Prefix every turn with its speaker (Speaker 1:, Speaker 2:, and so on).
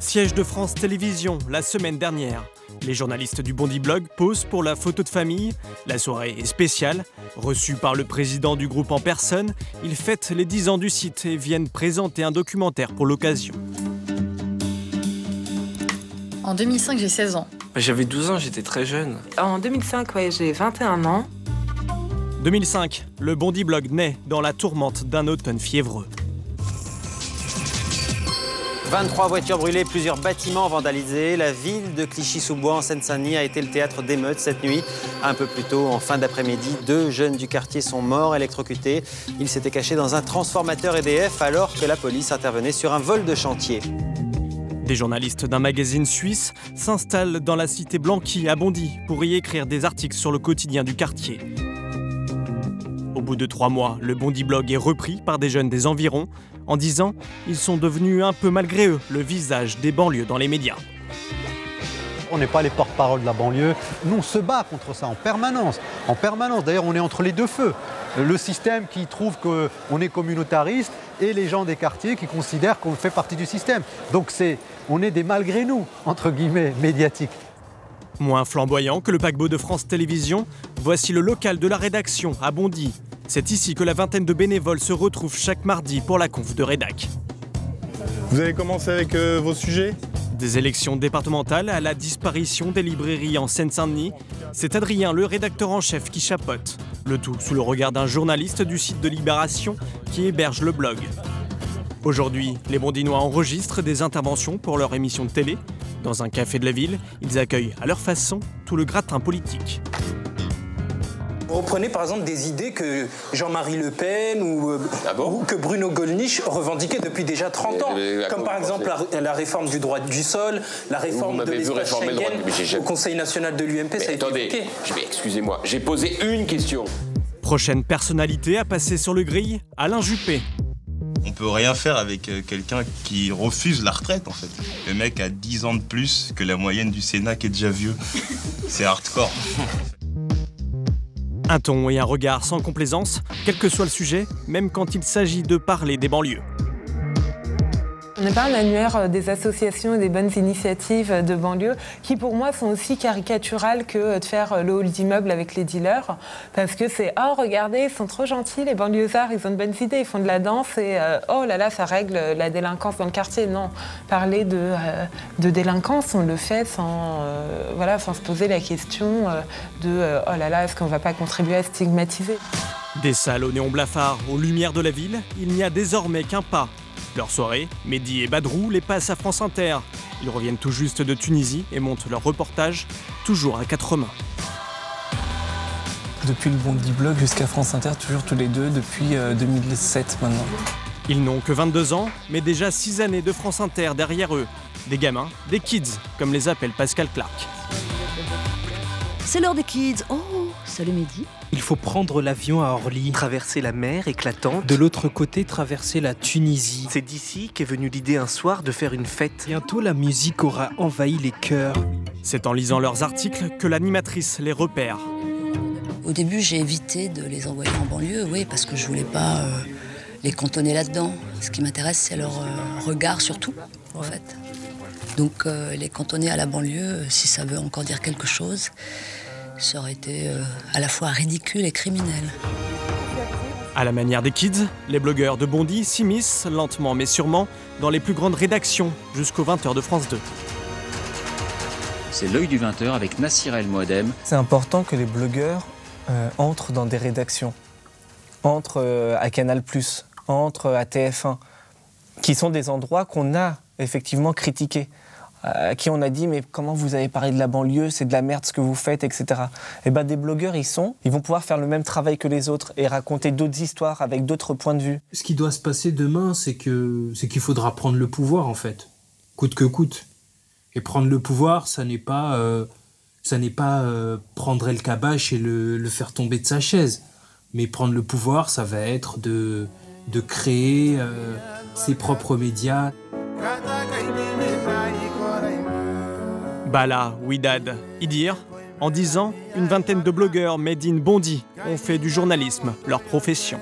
Speaker 1: Siège de France Télévisions, la semaine dernière. Les journalistes du Bondy Blog posent pour la photo de famille. La soirée est spéciale. Reçus par le président du groupe en personne, ils fêtent les 10 ans du site et viennent présenter un documentaire pour l'occasion.
Speaker 2: En 2005, j'ai 16 ans.
Speaker 3: J'avais 12 ans, j'étais très jeune.
Speaker 4: En 2005, j'ai 21 ans.
Speaker 1: 2005, le Bondy Blog naît dans la tourmente d'un automne fiévreux.
Speaker 5: 23 voitures brûlées, plusieurs bâtiments vandalisés. La ville de Clichy-sous-Bois en Seine-Saint-Denis a été le théâtre d'émeutes cette nuit. Un peu plus tôt, en fin d'après-midi, 2 jeunes du quartier sont morts électrocutés. Ils s'étaient cachés dans un transformateur EDF alors que la police intervenait sur un vol de chantier.
Speaker 1: Des journalistes d'un magazine suisse s'installent dans la cité Blanqui à Bondy pour y écrire des articles sur le quotidien du quartier. Au bout de 3 mois, le Bondy Blog est repris par des jeunes des environs. En 10 ans, ils sont devenus un peu malgré eux le visage des banlieues dans les médias.
Speaker 6: On n'est pas les porte-parole de la banlieue. Nous, on se bat contre ça en permanence. En permanence. D'ailleurs, on est entre les deux feux. Le système qui trouve qu'on est communautariste et les gens des quartiers qui considèrent qu'on fait partie du système. Donc on est des malgré nous, entre guillemets, médiatiques.
Speaker 1: Moins flamboyant que le paquebot de France Télévisions, voici le local de la rédaction à Bondy. C'est ici que la vingtaine de bénévoles se retrouvent chaque mardi pour la conf de rédac.
Speaker 7: Vous avez commencé avec vos sujets ?
Speaker 1: Des élections départementales à la disparition des librairies en Seine-Saint-Denis, c'est Adrien, le rédacteur en chef, qui chapeaute. Le tout sous le regard d'un journaliste du site de Libération qui héberge le blog. Aujourd'hui, les Bondinois enregistrent des interventions pour leur émission de télé. Dans un café de la ville, ils accueillent à leur façon tout le gratin politique.
Speaker 8: Reprenez par exemple des idées que Jean-Marie Le Pen ou que Bruno Gollnisch revendiquaient depuis déjà 30 ans. Comme par exemple la réforme du droit du sol, la réforme de l'espace Schengen, au Conseil national de l'UMP, ça a été évoqué.
Speaker 9: Excusez-moi, j'ai posé une question.
Speaker 1: Prochaine personnalité à passer sur le grill, Alain Juppé.
Speaker 7: On peut rien faire avec quelqu'un qui refuse la retraite en fait. Le mec a 10 ans de plus que la moyenne du Sénat qui est déjà vieux. C'est hardcore.
Speaker 1: Un ton et un regard sans complaisance, quel que soit le sujet, même quand il s'agit de parler des banlieues.
Speaker 4: On n'est pas un annuaire des associations et des bonnes initiatives de banlieue qui, pour moi, sont aussi caricaturales que de faire le hall d'immeuble avec les dealers. Parce que c'est « Oh, regardez, ils sont trop gentils, les banlieusards, ils ont de bonnes idées, ils font de la danse et oh là là, ça règle la délinquance dans le quartier. » Non, parler de délinquance, on le fait sans se poser la question de « Oh là là, est-ce qu'on ne va pas contribuer à stigmatiser ?»
Speaker 1: Des salles au néon blafard, aux lumières de la ville, il n'y a désormais qu'un pas. Leur soirée, Mehdi et Badrou les passent à France Inter. Ils reviennent tout juste de Tunisie et montent leur reportage, toujours à 4 mains.
Speaker 3: Depuis le Bondy Blog jusqu'à France Inter, toujours tous les deux, depuis 2007 maintenant.
Speaker 1: Ils n'ont que 22 ans, mais déjà 6 années de France Inter derrière eux. Des gamins, des kids, comme les appelle Pascal Clark.
Speaker 10: C'est l'heure des kids. Oh, salut Mehdi.
Speaker 11: Il faut prendre l'avion à Orly, traverser la mer éclatante, de l'autre côté traverser la Tunisie. C'est d'ici qu'est venue l'idée un soir de faire une fête. Bientôt la musique aura envahi les cœurs.
Speaker 1: C'est en lisant leurs articles que l'animatrice les repère.
Speaker 10: Au début, j'ai évité de les envoyer en banlieue, oui, parce que je voulais pas les cantonner là-dedans. Ce qui m'intéresse, c'est leur regard surtout, en fait. Donc les cantonner à la banlieue, si ça veut encore dire quelque chose, ça aurait été à la fois ridicule et criminel.
Speaker 1: À la manière des kids, les blogueurs de Bondy s'immiscent lentement mais sûrement dans les plus grandes rédactions jusqu'aux 20h de France 2.
Speaker 12: C'est l'œil du 20h avec Nassir El Moadem.
Speaker 3: C'est important que les blogueurs entrent dans des rédactions, entrent à Canal+, entrent à TF1, qui sont des endroits qu'on a effectivement critiqués. À qui on a dit « mais comment vous avez parlé de la banlieue, c'est de la merde ce que vous faites, etc. » Et bien des blogueurs, ils vont pouvoir faire le même travail que les autres et raconter d'autres histoires avec d'autres points de vue.
Speaker 13: Ce qui doit se passer demain, c'est qu'il faudra prendre le pouvoir en fait, coûte que coûte. Et prendre le pouvoir, ça n'est pas prendre El Kabbach et le faire tomber de sa chaise. Mais prendre le pouvoir, ça va être de créer ses propres médias.
Speaker 1: Bala, Ouidad, Idir. En 10 ans, une vingtaine de blogueurs made in Bondy ont fait du journalisme leur profession.